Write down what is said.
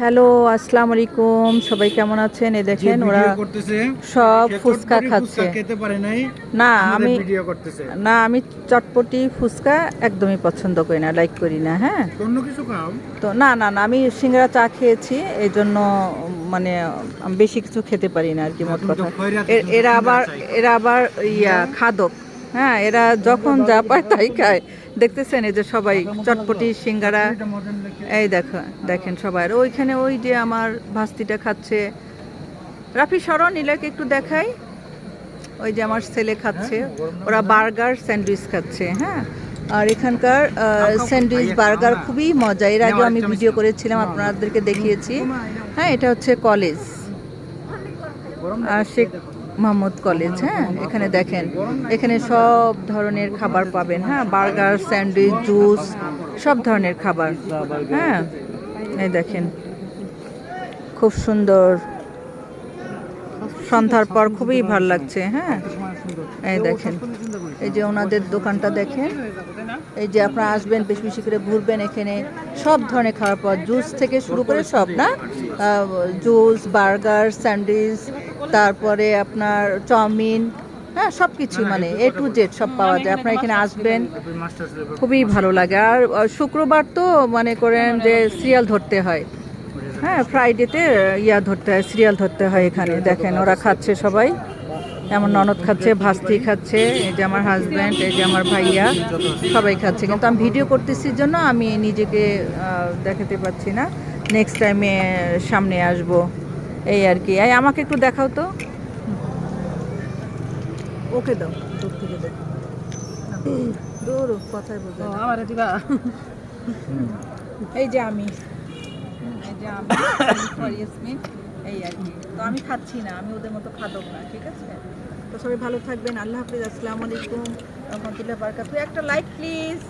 Hello, আসসালামু আলাইকুম। সবাই কেমন আছেন? এই দেখেন ওরা সব ফুচকা খাচ্ছে। খেতে পারে নাই, না আমাদের আমি ভিডিও করতেছে। না আমি চটপটি ফুচকা একদমই পছন্দ করি না, লাইক করি না। হ্যাঁ, অন্য কিছু খাও? তো না আমি সিঙ্গারা চা খেয়েছি, এই জন্য মানে আমি বেশি কিছু খেতে পারি না আর কি, না, মোট তুমি তো কথা। খয়রাতি, তুমি তো এরা সিঙ্গারা আবার চাই এরা আবার খাদক। হ্যাঁ, এরা যখন যা পায় তাই খায়। দেখতেছেন এই যে সবাই চটপটি সিঙ্গারা, এই দেখেন সবাই। আর ওইখানে ওই যে আমার ভাস্তিটা খাচ্ছে। রাফি সরণ ইলাকে একটু দেখাই। ওই যে আমার ছেলে খাচ্ছে, ওরা বার্গার স্যান্ডউইচ খাচ্ছে। হ্যাঁ, আর এখানকার স্যান্ডউইচ বার্গার খুবই মজা। এর আগে আমি ভিডিও করেছিলাম, আপনাদেরকে দেখিয়েছি। হ্যাঁ, এটা হচ্ছে কলেজ, শেখ মোহাম্মদ কলেজ। হ্যাঁ, এখানে দেখেন, এখানে সব ধরনের খাবার পাবেন। হ্যাঁ, বার্গার, স্যান্ডউইচ, জুস, সব ধরনের খাবার। হ্যাঁ, এই দেখেন খুব সুন্দর, সন্ধ্যার পর খুবই ভালো লাগছে। হ্যাঁ, এই দেখেন, এই যে ওনাদের দোকানটা দেখেন। এই যে আপনারা আসবেন, বেশি বেশি করে ঘুরবেন, এখানে সব ধরনের খাবার পাওয়া, জুস থেকে শুরু করে সব, না জুস, বার্গার, স্যান্ডউইচ, তারপরে আপনার চাউমিন, হ্যাঁ সব কিছু, মানে এ টু জেড সব পাওয়া যায়। আপনারা এখানে আসবেন, খুবই ভালো লাগে। আর শুক্রবার তো মনে করেন যে সিরিয়াল ধরতে হয়। হ্যাঁ, ফ্রাইডেতে ধরতে হয়, সিরিয়াল ধরতে হয়। এখানে দেখেন ওরা খাচ্ছে সবাই, আমার ননদ খাচ্ছে, ভাস্তি খাচ্ছে, এই যে আমার হাজব্যান্ড, এই যে আমার ভাইয়া, সবাই খাচ্ছে। কিন্তু আমি ভিডিও করতেছি জন্য আমি নিজেকে দেখাতে পাচ্ছি না। নেক্সট টাইমে সামনে আসব, এই আর কি। আমাকে একটু দেখাও তো, ওকে দাও, দূর থেকে দেখো, দূর কথাই বলতে আমার দিবা। এই যে আমি, ইয়াসমিন, এই আর কি। তো আমি খাচ্ছি না, আমি ওদের মতো খাদক না, ঠিক আছে? তো সবাই ভালো থাকবেন, আল্লাহ হাফিজ, আসসালামু আলাইকুম রহমতুল্লাহ বারাকাতুহু। একটা লাইক প্লিজ।